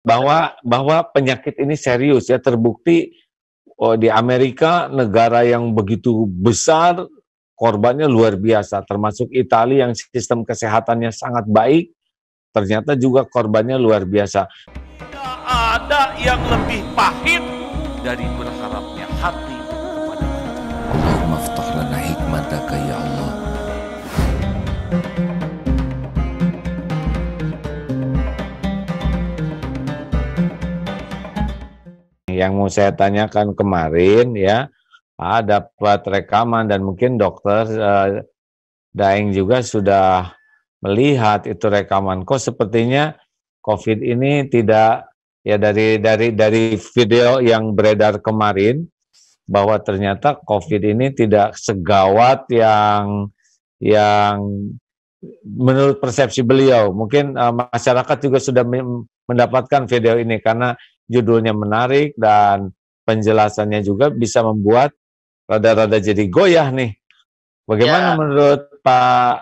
bahwa penyakit ini serius ya, terbukti di Amerika, negara yang begitu besar, korbannya luar biasa, termasuk Italia yang sistem kesehatannya sangat baik, ternyata juga korbannya luar biasa. Tidak ada yang lebih pahit dari berharapnya hati kepada Allah. Allahumma aftah lana hikmataka ya Allah. Yang mau saya tanyakan kemarin ya, dapat rekaman dan mungkin dokter Daeng juga sudah melihat itu rekaman. Kok sepertinya COVID ini tidak, ya dari video yang beredar kemarin, bahwa ternyata COVID ini tidak segawat yang menurut persepsi beliau. Mungkin masyarakat juga sudah mendapatkan video ini karena judulnya menarik dan penjelasannya juga bisa membuat rada-rada jadi goyah nih. Bagaimana menurut Pak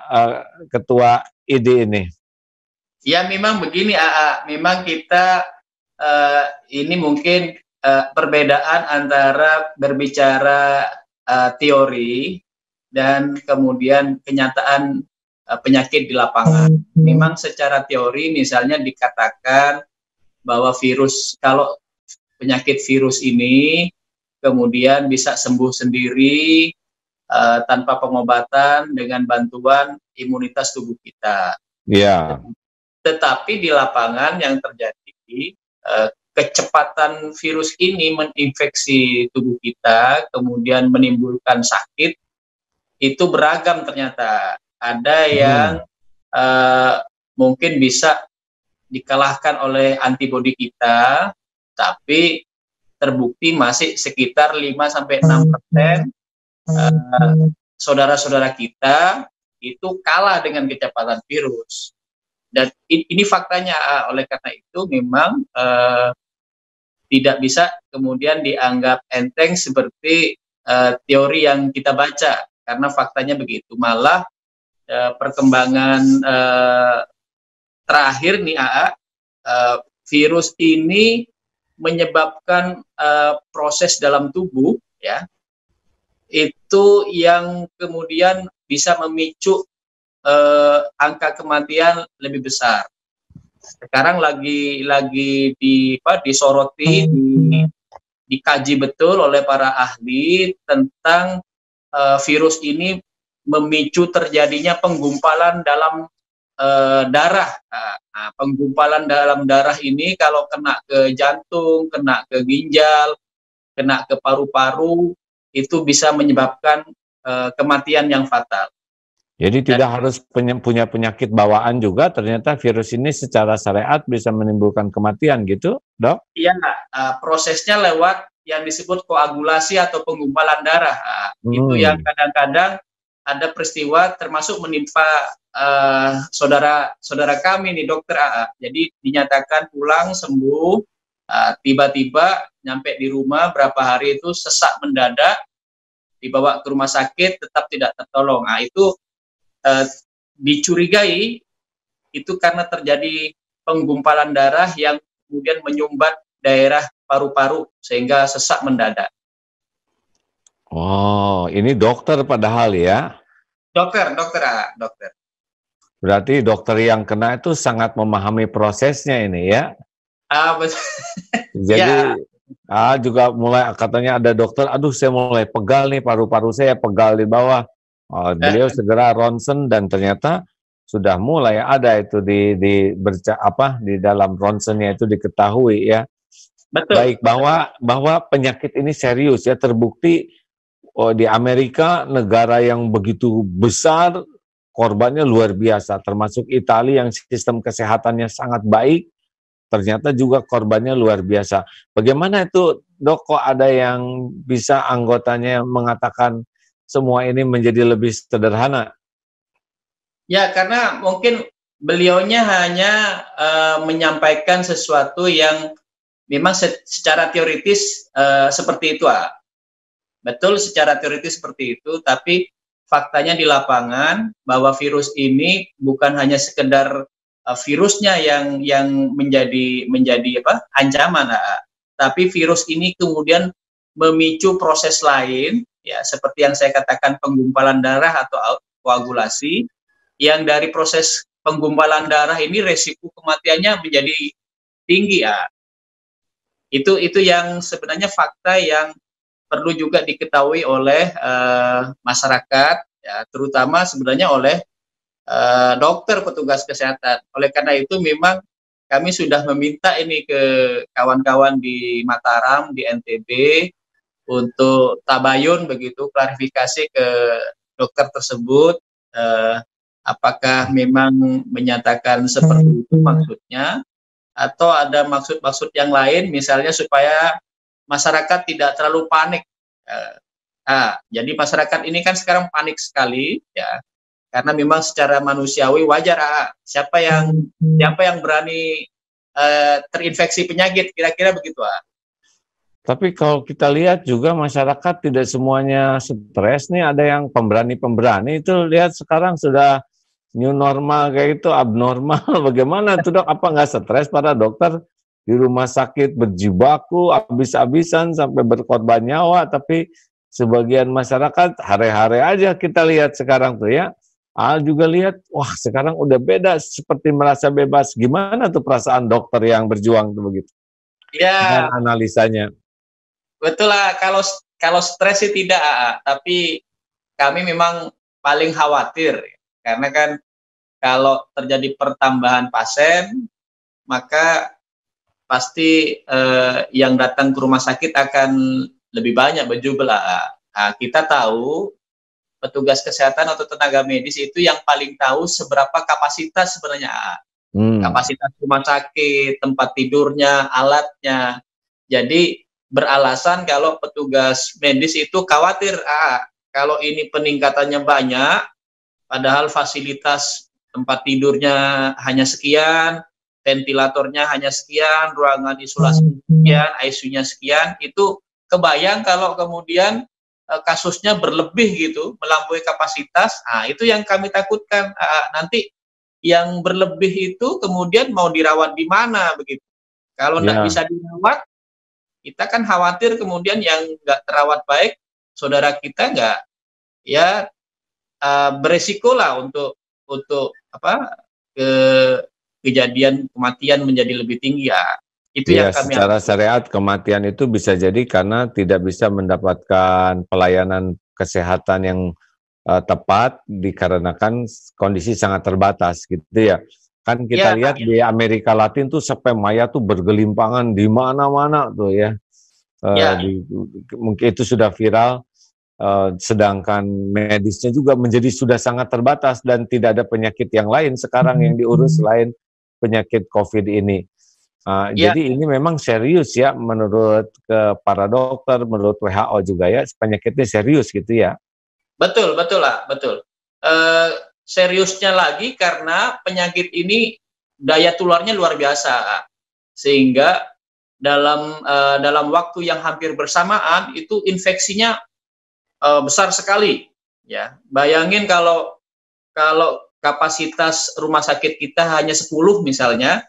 Ketua ID ini? Ya memang begini, memang kita ini mungkin perbedaan antara berbicara teori dan kemudian kenyataan penyakit di lapangan. Memang secara teori misalnya dikatakan bahwa kalau penyakit virus ini kemudian bisa sembuh sendiri tanpa pengobatan dengan bantuan imunitas tubuh kita. Ya. Tetapi di lapangan yang terjadi kecepatan virus ini menginfeksi tubuh kita, kemudian menimbulkan sakit, itu beragam ternyata. Ada yang mungkin bisa dikalahkan oleh antibodi kita, tapi terbukti masih sekitar 5-6% saudara-saudara kita itu kalah dengan kecepatan virus. Dan ini faktanya. Oleh karena itu memang tidak bisa kemudian dianggap enteng seperti teori yang kita baca, karena faktanya begitu. Malah perkembangan terakhir nih virus ini menyebabkan proses dalam tubuh ya, itu yang kemudian bisa memicu angka kematian lebih besar. Sekarang lagi disoroti, dikaji betul oleh para ahli tentang virus ini memicu terjadinya penggumpalan dalam darah. Penggumpalan dalam darah ini kalau kena ke jantung, kena ke ginjal, kena ke paru-paru, itu bisa menyebabkan kematian yang fatal. Jadi tidak harus punya penyakit bawaan juga, ternyata virus ini secara syariat bisa menimbulkan kematian gitu, Dok? Iya, prosesnya lewat yang disebut koagulasi atau penggumpalan darah. Itu yang kadang-kadang ada peristiwa termasuk menimpa saudara kami nih, dokter AA. Jadi dinyatakan pulang sembuh, tiba-tiba nyampe di rumah berapa hari itu sesak mendadak, dibawa ke rumah sakit tetap tidak tertolong. Itu dicurigai itu karena terjadi penggumpalan darah yang kemudian menyumbat daerah paru-paru sehingga sesak mendadak. Oh, ini dokter padahal ya? Dokter. Berarti dokter yang kena itu sangat memahami prosesnya ini ya? Jadi juga mulai katanya ada dokter, aduh saya mulai pegal nih, paru-paru saya pegal di bawah. Beliau segera ronsen dan ternyata sudah mulai ada itu di dalam ronsennya itu diketahui ya. Betul. Baik, bahwa penyakit ini serius ya, terbukti di Amerika, negara yang begitu besar, korbannya luar biasa, termasuk Italia yang sistem kesehatannya sangat baik, ternyata juga korbannya luar biasa. Bagaimana itu, Dok, kok ada yang bisa anggotanya mengatakan semua ini menjadi lebih sederhana? Ya, karena mungkin beliaunya hanya menyampaikan sesuatu yang memang secara teoritis seperti itu. Betul, secara teoritis seperti itu, tapi faktanya di lapangan bahwa virus ini bukan hanya sekedar virusnya yang menjadi ancaman, tapi virus ini kemudian memicu proses lain, ya seperti yang saya katakan penggumpalan darah atau koagulasi, yang dari proses penggumpalan darah ini resiko kematiannya menjadi tinggi, ya. Itu yang sebenarnya fakta yang perlu juga diketahui oleh masyarakat, ya, terutama sebenarnya oleh dokter, petugas kesehatan. Oleh karena itu memang kami sudah meminta ini ke kawan-kawan di Mataram, di NTB, untuk tabayun begitu, klarifikasi ke dokter tersebut, apakah memang menyatakan seperti itu maksudnya, atau ada maksud-maksud yang lain, misalnya supaya masyarakat tidak terlalu panik. Jadi masyarakat ini kan sekarang panik sekali, ya. Karena memang secara manusiawi wajar, siapa yang berani terinfeksi penyakit, kira-kira begitu. Tapi kalau kita lihat juga masyarakat tidak semuanya stres nih, ada yang pemberani-pemberani itu lihat sekarang sudah new normal kayak itu abnormal. Bagaimana tuh dok? Apa nggak stres para dokter di rumah sakit berjibaku habis-habisan sampai berkorban nyawa, tapi sebagian masyarakat hari-hari aja kita lihat sekarang tuh ya. Al juga lihat, wah sekarang udah beda, seperti merasa bebas. Gimana tuh perasaan dokter yang berjuang tuh begitu? Ya. Dan analisanya. Betul lah, kalau stres sih tidak, tapi kami memang paling khawatir, karena kan kalau terjadi pertambahan pasien, maka pasti yang datang ke rumah sakit akan lebih banyak berjumlah. Kita tahu petugas kesehatan atau tenaga medis itu yang paling tahu seberapa kapasitas sebenarnya, kapasitas rumah sakit, tempat tidurnya, alatnya. Jadi beralasan kalau petugas medis itu khawatir, kalau ini peningkatannya banyak, padahal fasilitas tempat tidurnya hanya sekian, ventilatornya hanya sekian, ruangan isolasi sekian, ICU-nya sekian, itu kebayang kalau kemudian kasusnya berlebih gitu, melampaui kapasitas. Itu yang kami takutkan, nanti yang berlebih itu kemudian mau dirawat di mana begitu. Kalau tidak bisa dirawat, kita kan khawatir kemudian yang nggak terawat baik, saudara kita nggak, ya beresiko lah untuk kejadian kematian menjadi lebih tinggi, ya. Itu yang kami secara syariat kematian itu bisa jadi karena tidak bisa mendapatkan pelayanan kesehatan yang tepat dikarenakan kondisi sangat terbatas gitu ya. Kan kita lihat di Amerika Latin tuh sampai mayat tuh bergelimpangan di mana-mana tuh ya. Mungkin itu sudah viral, sedangkan medisnya juga menjadi sudah sangat terbatas dan tidak ada penyakit yang lain sekarang yang diurus selain penyakit COVID ini. Jadi ini memang serius ya menurut para dokter, menurut WHO juga ya, penyakitnya serius gitu ya. Betul lah, betul. Seriusnya lagi karena penyakit ini daya tularnya luar biasa, sehingga dalam waktu yang hampir bersamaan itu infeksinya besar sekali. Ya, bayangin kalau kapasitas rumah sakit kita hanya 10 misalnya.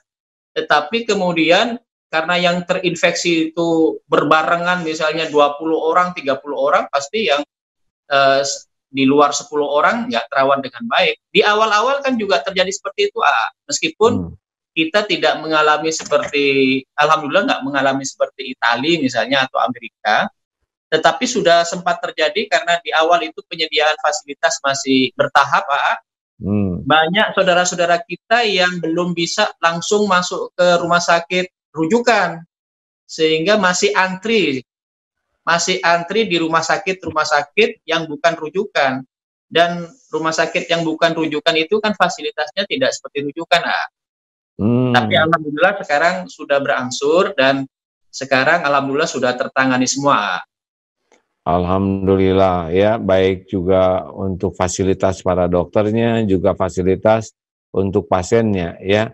Tetapi kemudian karena yang terinfeksi itu berbarengan, misalnya 20 orang, 30 orang, pasti yang di luar 10 orang nggak terawat dengan baik. Di awal-awal kan juga terjadi seperti itu, meskipun kita tidak mengalami seperti, alhamdulillah nggak mengalami seperti Italia misalnya atau Amerika, tetapi sudah sempat terjadi karena di awal itu penyediaan fasilitas masih bertahap, banyak saudara-saudara kita yang belum bisa langsung masuk ke rumah sakit rujukan, sehingga masih antri di rumah sakit yang bukan rujukan. Dan rumah sakit yang bukan rujukan itu kan fasilitasnya tidak seperti rujukan. Tapi alhamdulillah sekarang sudah berangsur dan sekarang alhamdulillah sudah tertangani semua. Alhamdulillah ya, baik juga untuk fasilitas para dokternya, juga fasilitas untuk pasiennya ya.